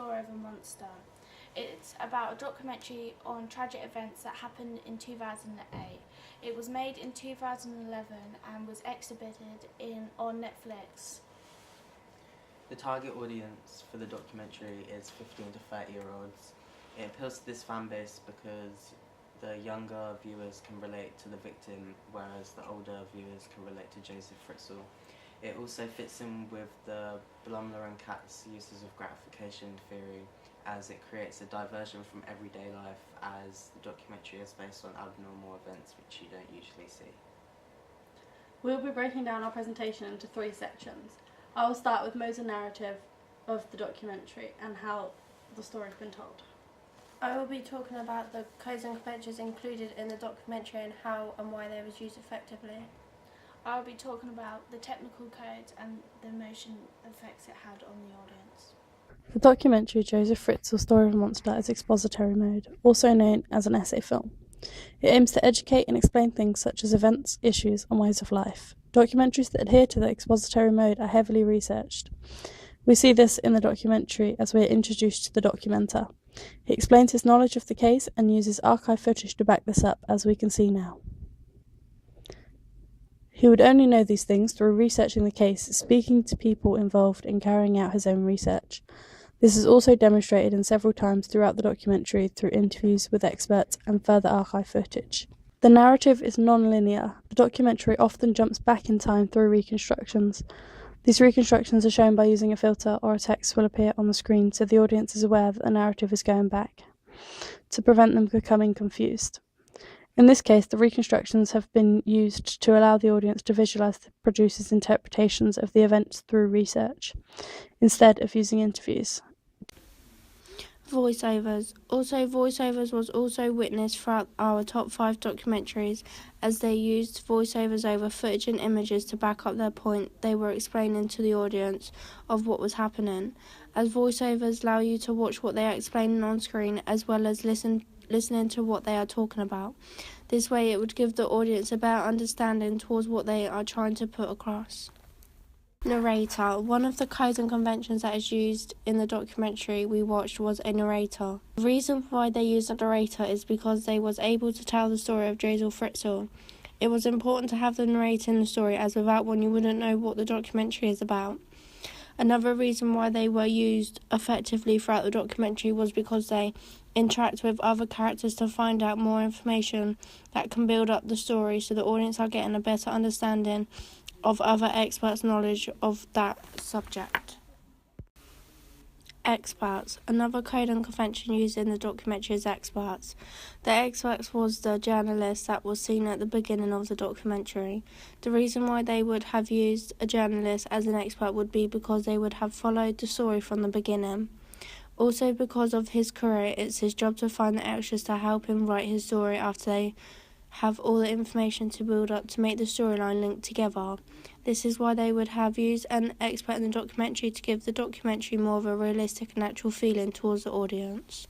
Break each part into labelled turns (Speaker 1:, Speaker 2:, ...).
Speaker 1: Story of a Monster. It's about a documentary on tragic events that happened in 2008. It was made in 2011 and was exhibited on Netflix.
Speaker 2: The target audience for the documentary is 15 to 30-year-olds. It appeals to this fan base because the younger viewers can relate to the victim, whereas the older viewers can relate to Joseph Fritzl. It also fits in with the Blumler and Katz uses of gratification theory, as it creates a diversion from everyday life, as the documentary is based on abnormal events which you don't usually see.
Speaker 3: We'll be breaking down our presentation into 3 sections. I will start with Mo's narrative of the documentary and how the story's been told.
Speaker 4: I will be talking about the codes and conventions included in the documentary and how and why they was used effectively.
Speaker 1: I'll be talking about the technical codes and the motion effects it had on the audience.
Speaker 3: The documentary Joseph Fritzl's Story of a Monster is expository mode, also known as an essay film. It aims to educate and explain things such as events, issues, and ways of life. Documentaries that adhere to the expository mode are heavily researched. We see this in the documentary as we are introduced to the documenter. He explains his knowledge of the case and uses archive footage to back this up, as we can see now. He would only know these things through researching the case, speaking to people involved in carrying out his own research. This is also demonstrated in several times throughout the documentary through interviews with experts and further archive footage. The narrative is non-linear. The documentary often jumps back in time through reconstructions. These reconstructions are shown by using a filter, or a text will appear on the screen so the audience is aware that the narrative is going back, to prevent them becoming confused. In this case, the reconstructions have been used to allow the audience to visualize the producer's interpretations of the events through research, instead of using interviews.
Speaker 4: Voiceovers. Voiceovers was also witnessed throughout our top 5 documentaries, as they used voiceovers over footage and images to back up their point they were explaining to the audience of what was happening, as voiceovers allow you to watch what they are explaining on screen as well as listening to what they are talking about. This way it would give the audience a better understanding towards what they are trying to put across. Narrator. One of the codes and conventions that is used in the documentary we watched was a narrator. The reason why they used a narrator is because they was able to tell the story of Joseph Fritzl. It was important to have the narrator in the story, as without one you wouldn't know what the documentary is about. Another reason why they were used effectively throughout the documentary was because they interact with other characters to find out more information that can build up the story, so the audience are getting a better understanding of other experts' knowledge of that subject. Experts. Another code and convention used in the documentary is experts. The experts was the journalist that was seen at the beginning of the documentary. The reason why they would have used a journalist as an expert would be because they would have followed the story from the beginning. Also, because of his career, it's his job to find the extras to help him write his story after they have all the information to build up to make the storyline link together. This is why they would have used an expert in the documentary to give the documentary more of a realistic and natural feeling towards the audience.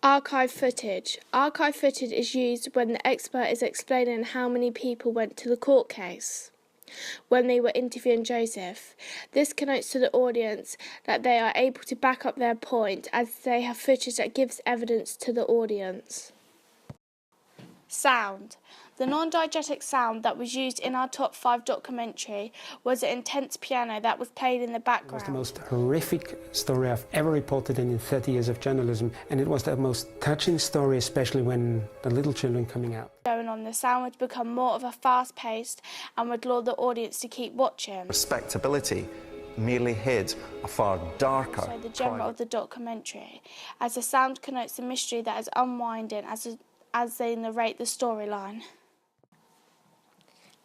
Speaker 1: Archive footage. Archive footage is used when the expert is explaining how many people went to the court case when they were interviewing Joseph. This connotes to the audience that they are able to back up their point, as they have footage that gives evidence to the audience. Sound. The non-diegetic sound that was used in our top 5 documentary was an intense piano that was played in the background.
Speaker 5: It was the most horrific story I've ever reported in 30 years of journalism, and it was the most touching story, especially when the little children coming out.
Speaker 1: Going on, the sound would become more of a fast-paced and would lure the audience to keep watching.
Speaker 6: Respectability merely hid a far darker...
Speaker 1: So the genre of the documentary, as the sound connotes the mystery that is unwinding as they narrate the storyline.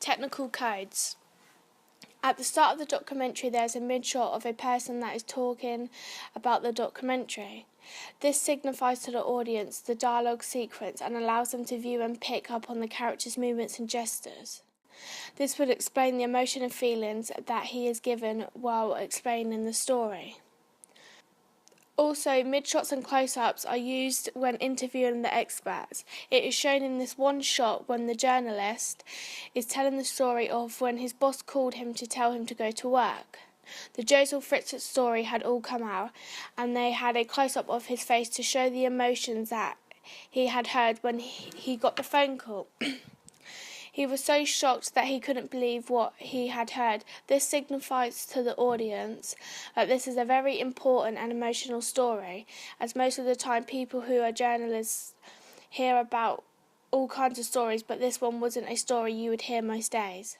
Speaker 1: Technical codes. At the start of the documentary, there's a mid-shot of a person that is talking about the documentary. This signifies to the audience the dialogue sequence and allows them to view and pick up on the character's movements and gestures. This would explain the emotion and feelings that he is given while explaining the story. Also, mid-shots and close-ups are used when interviewing the experts. It is shown in this one shot when the journalist is telling the story of when his boss called him to tell him to go to work. The Joseph Fritz's story had all come out, and they had a close-up of his face to show the emotions that he had heard when he got the phone call. He was so shocked that he couldn't believe what he had heard. This signifies to the audience that this is a very important and emotional story, as most of the time people who are journalists hear about all kinds of stories, but this one wasn't a story you would hear most days.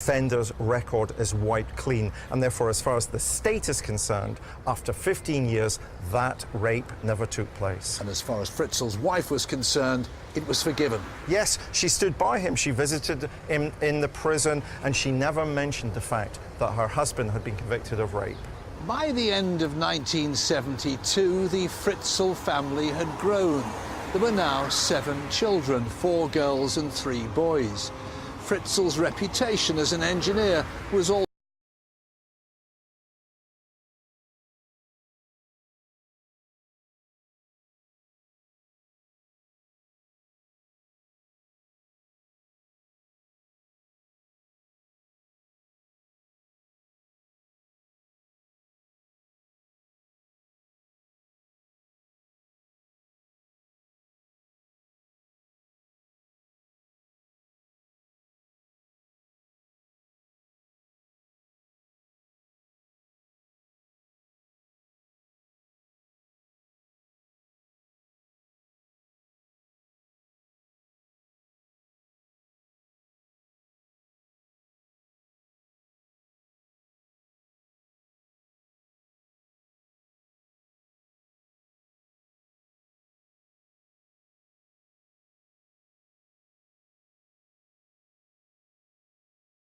Speaker 6: offender's record is wiped clean, and therefore, as far as the state is concerned, after 15 years, that rape never took place.
Speaker 7: And as far as Fritzl's wife was concerned, it was forgiven.
Speaker 6: Yes, she stood by him. She visited him in the prison, and she never mentioned the fact that her husband had been convicted of rape.
Speaker 7: By the end of 1972, the Fritzl family had grown. There were now 7 children, 4 girls and 3 boys. Fritzl's reputation as an engineer was all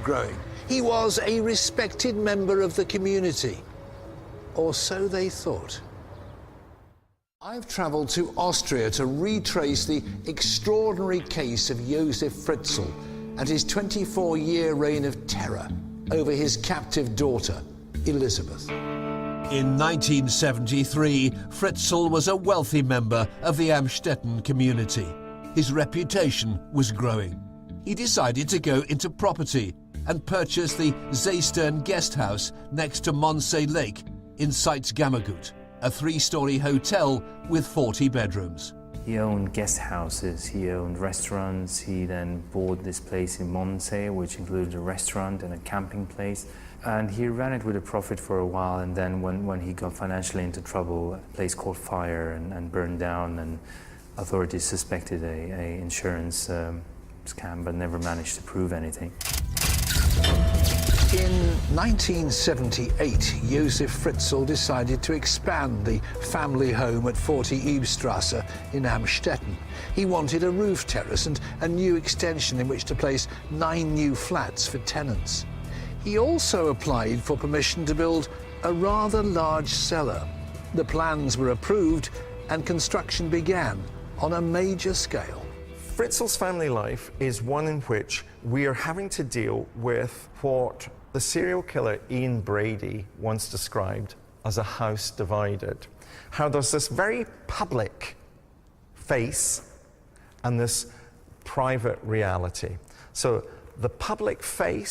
Speaker 7: growing. He was a respected member of the community, or so they thought. I've travelled to Austria to retrace the extraordinary case of Josef Fritzl and his 24-year reign of terror over his captive daughter, Elizabeth.
Speaker 8: In 1973, Fritzl was a wealthy member of the Amstetten community. His reputation was growing. He decided to go into property and purchase the Seestern guest house next to Mondsee Lake in Salzkammergut, a 3-story hotel with 40 bedrooms.
Speaker 9: He owned guest houses, he owned restaurants, he then bought this place in Mondsee, which included a restaurant and a camping place. And he ran it with a profit for a while, and then when he got financially into trouble, a place caught fire and burned down, and authorities suspected a insurance scam, but never managed to prove anything.
Speaker 7: In 1978, Josef Fritzl decided to expand the family home at 40 Ebestrasse in Amstetten. He wanted a roof terrace and a new extension in which to place 9 new flats for tenants. He also applied for permission to build a rather large cellar. The plans were approved and construction began on a major scale.
Speaker 6: Fritzl's family life is one in which we are having to deal with what the serial killer Ian Brady once described as a house divided. How there's this very public face and this private reality. So the public face